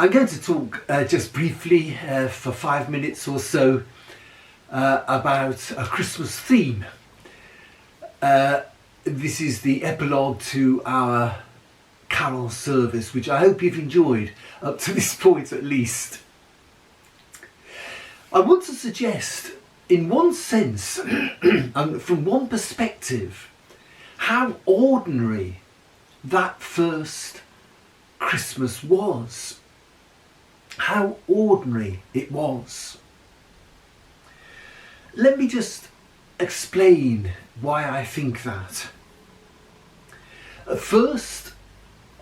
I'm going to talk just briefly for 5 minutes or so about a Christmas theme. This is the epilogue to our carol service, which I hope you've enjoyed up to this point at least. I want to suggest, in one sense, and from one perspective, how ordinary that first Christmas was. How ordinary it was. Let me just explain why I think that. First,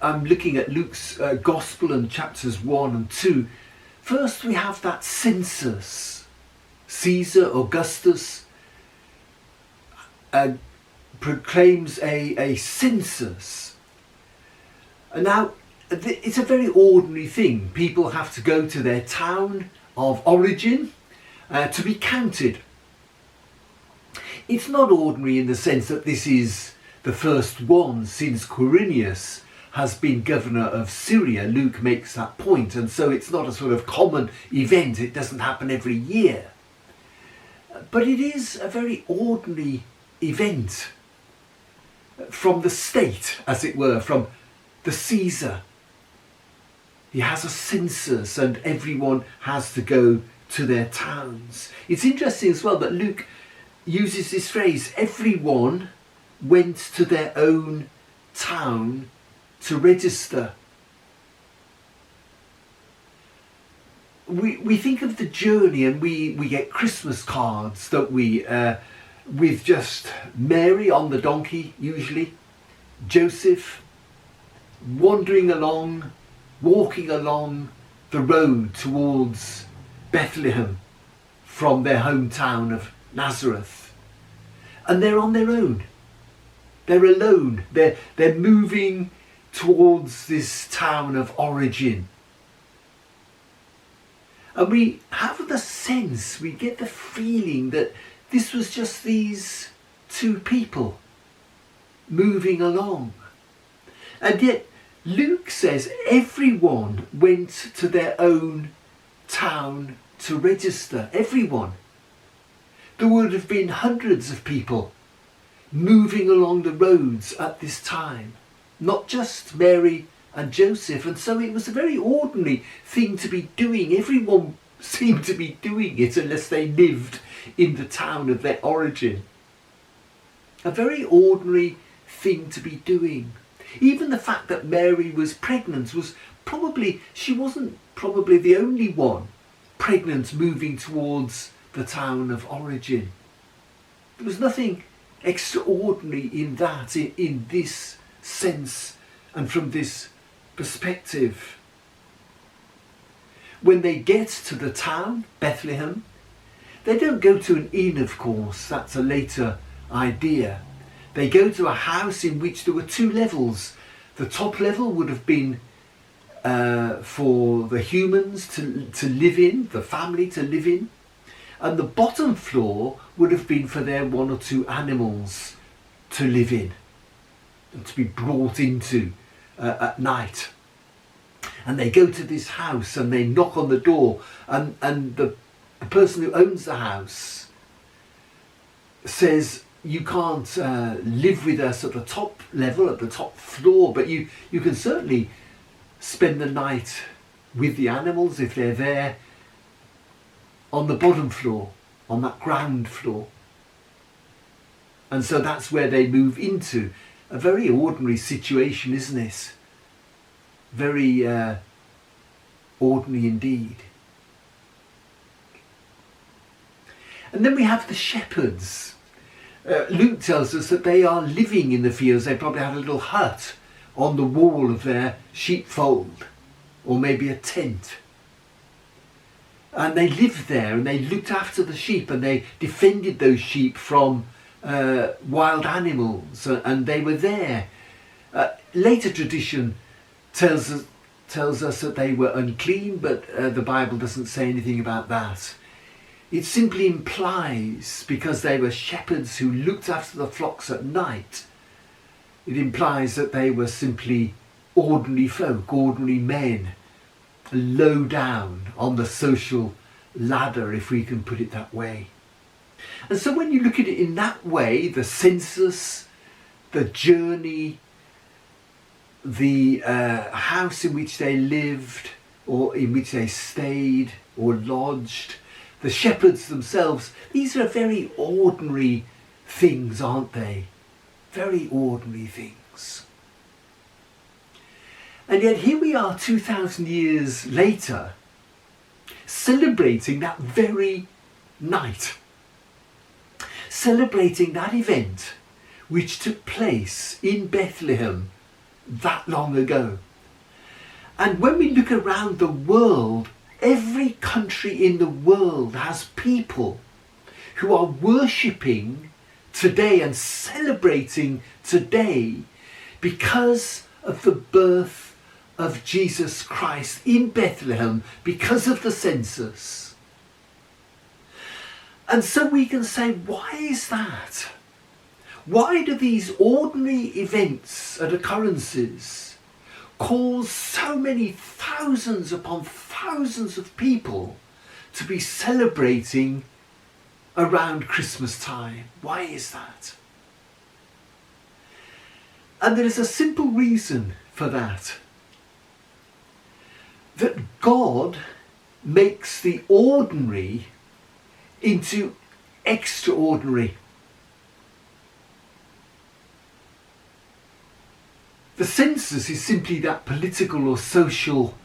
I'm looking at Luke's Gospel and chapters 1 and 2. First, we have that census. Caesar Augustus proclaims a census. And now, it's a very ordinary thing. People have to go to their town of origin to be counted. It's not ordinary in the sense that this is the first one since Quirinius has been governor of Syria. Luke makes that point, and so it's not a sort of common event. It doesn't happen every year. But it is a very ordinary event from the state, as it were, from the Caesar. He has a census and everyone has to go to their towns. It's interesting as well that Luke uses this phrase, everyone went to their own town to register. We think of the journey and we get Christmas cards, don't we, with just Mary on the donkey usually, Joseph wandering along, walking along the road towards Bethlehem from their hometown of Nazareth. And they're on their own. They're alone. They're moving towards this town of origin. And we have the sense, we get the feeling that this was just these two people moving along. And yet Luke says everyone went to their own town to register. Everyone. There would have been hundreds of people moving along the roads at this time. Not just Mary and Joseph. And so it was a very ordinary thing to be doing. Everyone seemed to be doing it unless they lived in the town of their origin. A very ordinary thing to be doing. Even the fact that Mary was pregnant was she wasn't probably the only one pregnant moving towards the town of origin. There was nothing extraordinary in that, in this sense and from this perspective. When they get to the town, Bethlehem, they don't go to an inn, of course, that's a later idea. They go to a house in which there were two levels. The top level would have been for the humans to live in, the family to live in. And the bottom floor would have been for their one or two animals to live in and to be brought into at night. And they go to this house and they knock on the door, and the person who owns the house says, you can't live with us at the top level, at the top floor, but you can certainly spend the night with the animals if they're there on the bottom floor, on that ground floor. And so that's where they move into. A very ordinary situation, isn't it? Very ordinary indeed. And then we have the shepherds. Luke tells us that they are living in the fields. They probably had a little hut on the wall of their sheepfold, or maybe a tent. And they lived there and they looked after the sheep and they defended those sheep from wild animals, and they were there. Later tradition tells us that they were unclean, but the Bible doesn't say anything about that. It simply implies, because they were shepherds who looked after the flocks at night, it implies that they were simply ordinary folk, ordinary men, low down on the social ladder, if we can put it that way. And so when you look at it in that way, the census, the journey, the house in which they lived or in which they stayed or lodged, the shepherds themselves, these are very ordinary things, aren't they? Very ordinary things. And yet here we are 2,000 years later, celebrating that very night. Celebrating that event which took place in Bethlehem that long ago. And when we look around the world, every country in the world has people who are worshipping today and celebrating today because of the birth of Jesus Christ in Bethlehem, because of the census. And so we can say, why is that? Why do these ordinary events and occurrences cause so many thousands upon thousands of people to be celebrating around Christmas time? Why is that? And there is a simple reason for that. That God makes the ordinary into extraordinary. The census is simply that political or social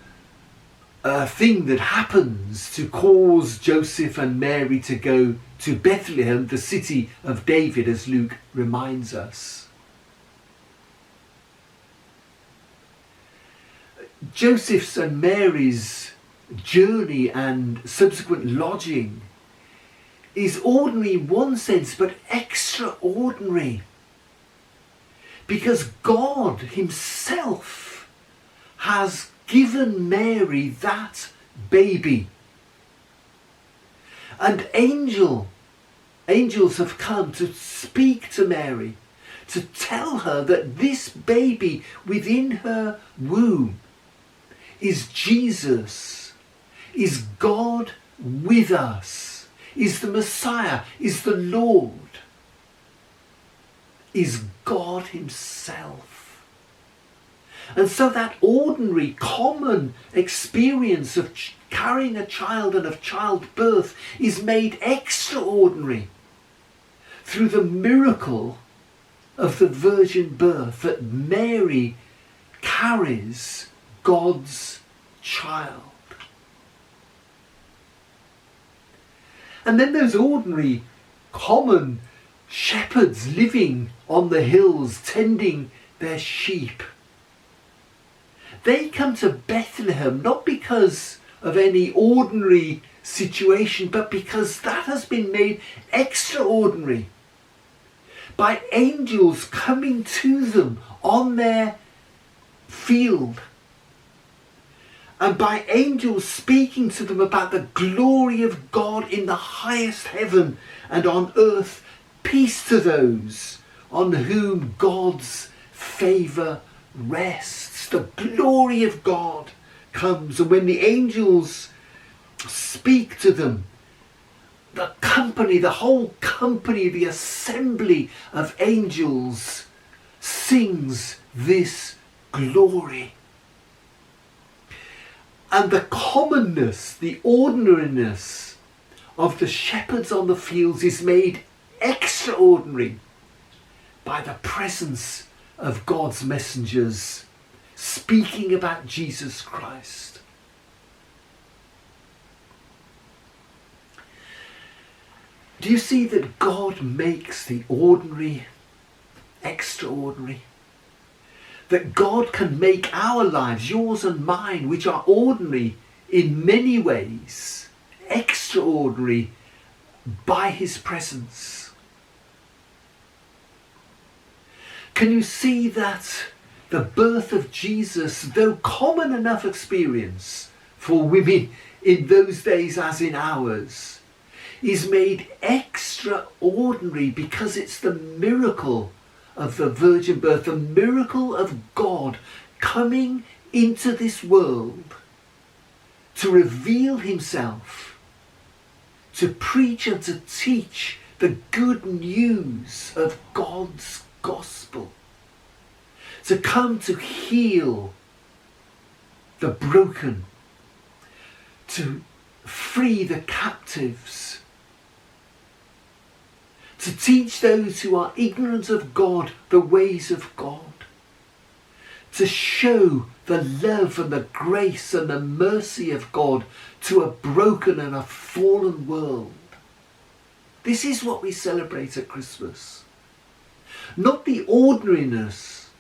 thing that happens to cause Joseph and Mary to go to Bethlehem, the city of David, as Luke reminds us. Joseph's and Mary's journey and subsequent lodging is ordinary in one sense, but extraordinary. Because God himself has given Mary that baby. And angels have come to speak to Mary, to tell her that this baby within her womb is Jesus, is God with us, is the Messiah, is the Lord, is God himself. And so that ordinary, common experience of carrying a child and of childbirth is made extraordinary through the miracle of the virgin birth, that Mary carries God's child. And then those ordinary, common shepherds living on the hills, tending their sheep. They come to Bethlehem not because of any ordinary situation, but because that has been made extraordinary by angels coming to them on their field, and by angels speaking to them about the glory of God in the highest heaven, and on earth peace to those on whom God's favour rests. The glory of God comes, and when the angels speak to them, the company, the whole company, the assembly of angels sings this glory. And the commonness, the ordinariness of the shepherds on the fields is made extraordinary by the presence of God's messengers speaking about Jesus Christ. Do you see that God makes the ordinary extraordinary? That God can make our lives, yours and mine, which are ordinary in many ways, extraordinary by his presence. Can you see that the birth of Jesus, though common enough experience for women in those days as in ours, is made extraordinary because it's the miracle of the virgin birth, the miracle of God coming into this world to reveal himself, to preach and to teach the good news of God's gospel, to come to heal the broken, to free the captives, to teach those who are ignorant of God the ways of God, to show the love and the grace and the mercy of God to a broken and a fallen world. This is what we celebrate at Christmas. Not the ordinariness,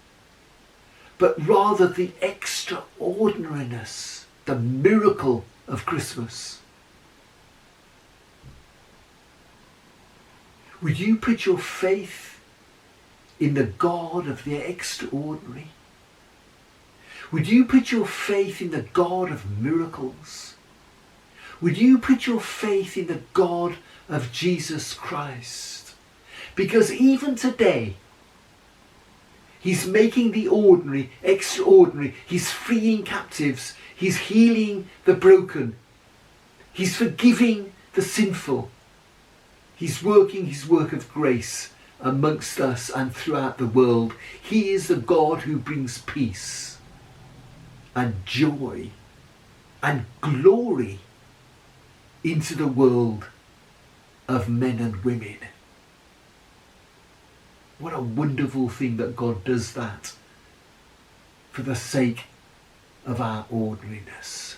but rather the extraordinariness, the miracle of Christmas. Would you put your faith in the God of the extraordinary? Would you put your faith in the God of miracles? Would you put your faith in the God of Jesus Christ? Because even today, he's making the ordinary extraordinary. He's freeing captives. He's healing the broken. He's forgiving the sinful. He's working his work of grace amongst us and throughout the world. He is the God who brings peace and joy and glory into the world of men and women. What a wonderful thing that God does that for the sake of our ordinariness.